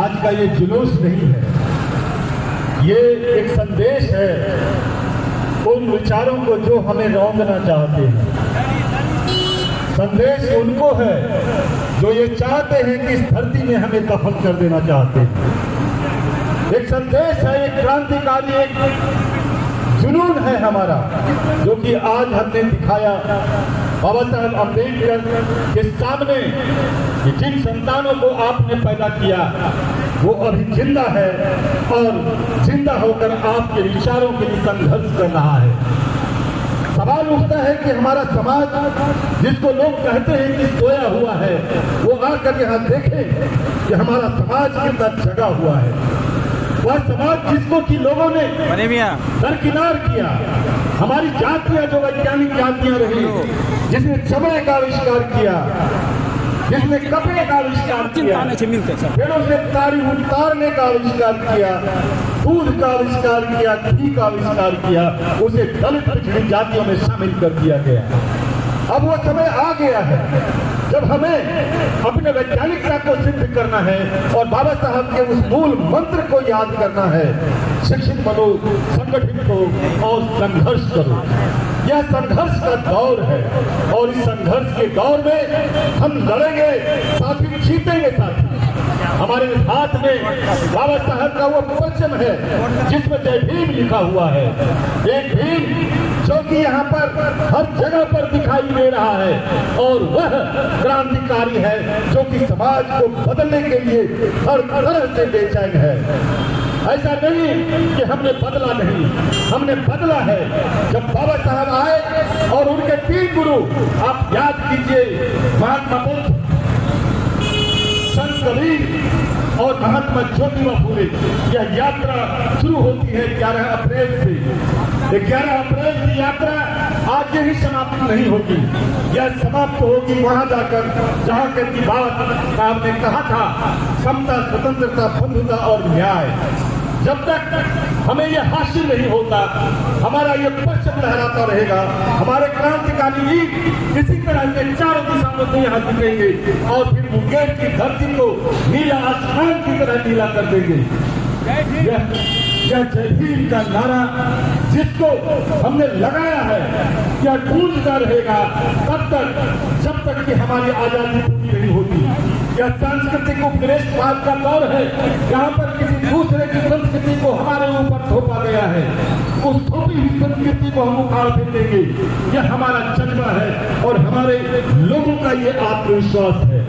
आज का ये जुलूस नहीं है, ये एक संदेश है उन विचारों को जो हमें रौंदना चाहते हैं। संदेश उनको है जो ये चाहते हैं कि इस धरती में हमें दफन कर देना चाहते हैं। एक संदेश है, एक क्रांतिकारी, एक जुनून है हमारा, जो कि आज हमने दिखाया बाबा साहब अम्बेडकर के सामने कि जिन संतानों को आपने पैदा किया वो अभी जिंदा है और जिंदा होकर आपके विचारों के लिए संघर्ष कर रहा है। सवाल उठता है कि हमारा समाज, जिसको लोग कहते हैं कि सोया हुआ है, वो आकर यहाँ देखें कि हमारा समाज कितना जगा हुआ है। वह समाज जिसको कि लोगों ने दरकिनार किया, हमारी जातियां जो वैज्ञानिक जातियां रही, जिसने चमड़े का आविष्कार किया, जिसने कपड़े का आविष्कार किया, पेड़ों से ताड़ी उतारने का आविष्कार किया, दूध का आविष्कार किया, घी का आविष्कार किया, उसे दलित पिछड़ी जातियों में शामिल कर दिया गया। अब वो समय आ गया है जब हमें अपने वैज्ञानिकता को सिद्ध करना है और बाबा साहब के उस मूल मंत्र को याद करना है, शिक्षित बनो, संगठित हो और संघर्ष करो। यह संघर्ष का दौर है और इस संघर्ष के दौर में हम लड़ेंगे, साथी जीतेंगे। साथी हमारे हाथ में बाबा साहब का वो परचम है जिसमें जय भीम लिखा हुआ है। एक भीम जो कि यहाँ पर हर जगह पर दिखाई दे रहा है और वह क्रांतिकारी है जो कि समाज को बदलने के लिए हर तरह से बेचैन है। ऐसा नहीं कि हमने बदला नहीं, हमने बदला है। जब बाबा साहब आए और उनके 3 गुरु, आप याद कीजिए, महात्मा बुद्ध, संत कबीर और महात्मा ज्योतिबा फुले। यह यात्रा शुरू होती है 11 अप्रैल से। 11 अप्रैल की यात्रा आज ही समाप्त नहीं होगी, यह समाप्त होगी वहां जाकर जहां के बाबा साहब ने कहा था समता, स्वतंत्रता, बंधुता और न्याय। जब तक हमें यह हासिल नहीं होता, हमारा ये परचम लहराता रहेगा। हमारे क्रांतिकारी इसी तरह से चारों दिशाओं से यहाँ दिखेंगे और फिर मुंगेर की धरती को नीला आसमान की तरह नीला कर देंगे। यह जय भीम का नारा जिसको हमने लगाया है, यह गूंजता रहेगा तब तक जब तक कि हमारी आजादी पूरी नहीं होती। यह सांस्कृतिक उपनिवेशवाद का दौर है जहाँ पर किसी दूसरे की संस्कृति को हमारे ऊपर थोपा गया है। उस थोपी हुई संस्कृति को हम उखाड़ फेंकेंगे। यह हमारा जज्बा है और हमारे लोगों का ये आत्मविश्वास है।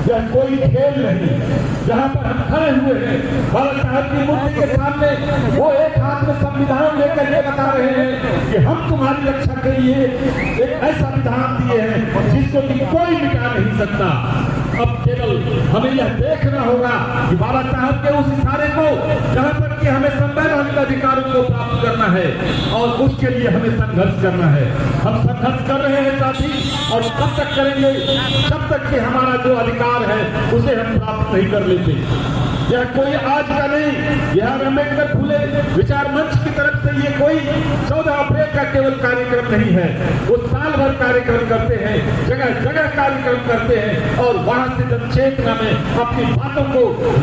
यह कोई खेल नहीं। जहाँ पर हम खड़े हुए हैं बाबा साहब की मूर्ति के सामने, वो एक हाथ में संविधान लेकर ये बता रहे हैं कि हम तुम्हारी रक्षा के लिए एक ऐसा विधान दिए हैं जिसको कि कोई मिटा नहीं सकता। अब केवल हमें यह देखना होगा कि बाबा साहब के उस इशारे को, जहाँ पर कि हमें संवैधानिक अधिकारों को प्राप्त करना है और उसके लिए हमें संघर्ष करना है। हम संघर्ष कर रहे हैं साथी, और कब तक करेंगे? जब तक कि हमारा जो अधिकार है उसे हम प्राप्त नहीं कर लेते। यह कोई आज का नहीं, यह अम्बेडकर फुले विचार मंच की तरफ से ये कोई 14 अप्रैल का केवल कार्यक्रम नहीं है। वो साल भर कार्यक्रम करते हैं, जगह जगह कार्यक्रम करते हैं और वहां से जनचेतना में अपनी बातों को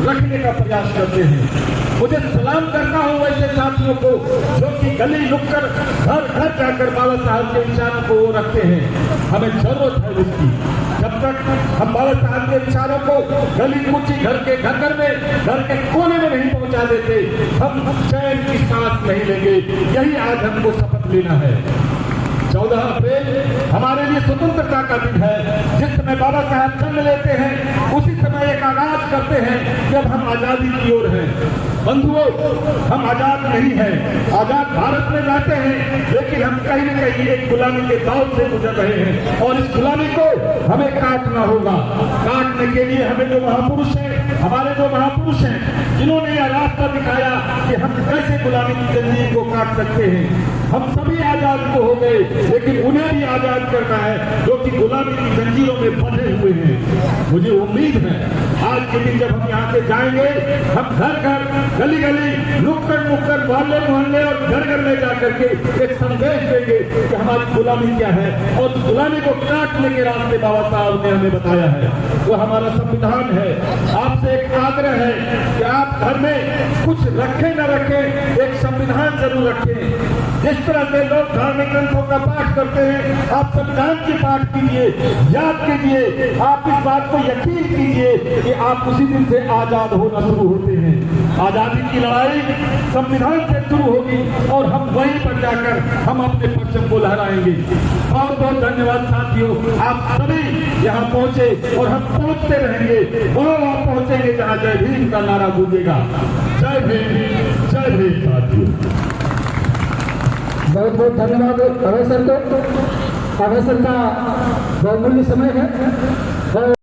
रखने का प्रयास करते हैं। मुझे सलाम करता हूं वैसे साथियों को जो कि गली नुक्कड़, घर घर जाकर बाबा साहब के विचारों को रखते हैं। हमें जरूरत है उसकी। जब तक हम बाबा साहब के विचारों को गली कूची, घर के घर में, घर के कोने में नहीं पहुंचा देते, हम चैन की सांस नहीं लेंगे। यही आज हमको शपथ लेना है। 14 अप्रैल हमारे लिए स्वतंत्रता का दिन है। जिस समय बाबा साहब जन्म लेते हैं उसी समय एक आगाज करते हैं जब हम आजादी की ओर हैं। बंधुओं, हम आजाद नहीं हैं, आजाद भारत में रहते हैं, लेकिन हम कहीं न कहीं एक गुलामी के दौर से गुजर रहे हैं और इस गुलामी को हमें काटना होगा। काटने के लिए हमें जो महापुरुष हैं, हमारे जो महापुरुष हैं, जिन्होंने नया रास्ता दिखाया कि हम कैसे गुलामी की जंजीर को काट सकते हैं। हम सभी आजाद तो हो गए, लेकिन उन्हें भी आजाद करना है जो कि गुलामी की जंजीरों में बंधे हुए हैं। मुझे उम्मीद है आज के दिन जब हम यहाँ से जाएंगे, हम घर घर, गली गली, नुक्कड़ नुक्कड़, मोहल्ले मोहल्ले और घर घर में जाकर के एक संदेश देंगे कि हमारी गुलामी क्या है, और गुलामी को काटने के रास्ते बाबा साहब ने हमें बताया है। वो हमारा संविधान है। आपसे एक आग्रह है कि आप घर में कुछ रखें न रखें, एक संविधान जरूर रखें। जिस तरह से लोग धार्मिक ग्रंथों का पाठ करते हैं, आप संविधान की पाठ कीजिए, याद कीजिए, आप इस बात को यकीन कीजिए कि आप उसी दिन से आजाद होना शुरू होते हैं। आजादी की लड़ाई संविधान से शुरू होगी और हम वहीं पर जाकर हम अपने परचम को लहराएंगे। बहुत बहुत धन्यवाद साथियों, आप सभी यहाँ पहुंचे और हम पहुंचते रहेंगे। वो आप पहुंचेंगे जहाँ जय भीम का नारा गूंजेगा। जय भीम साथियों। बहुत बहुत धन्यवाद अवसर को, अवसर का बहुमूल्य समय है।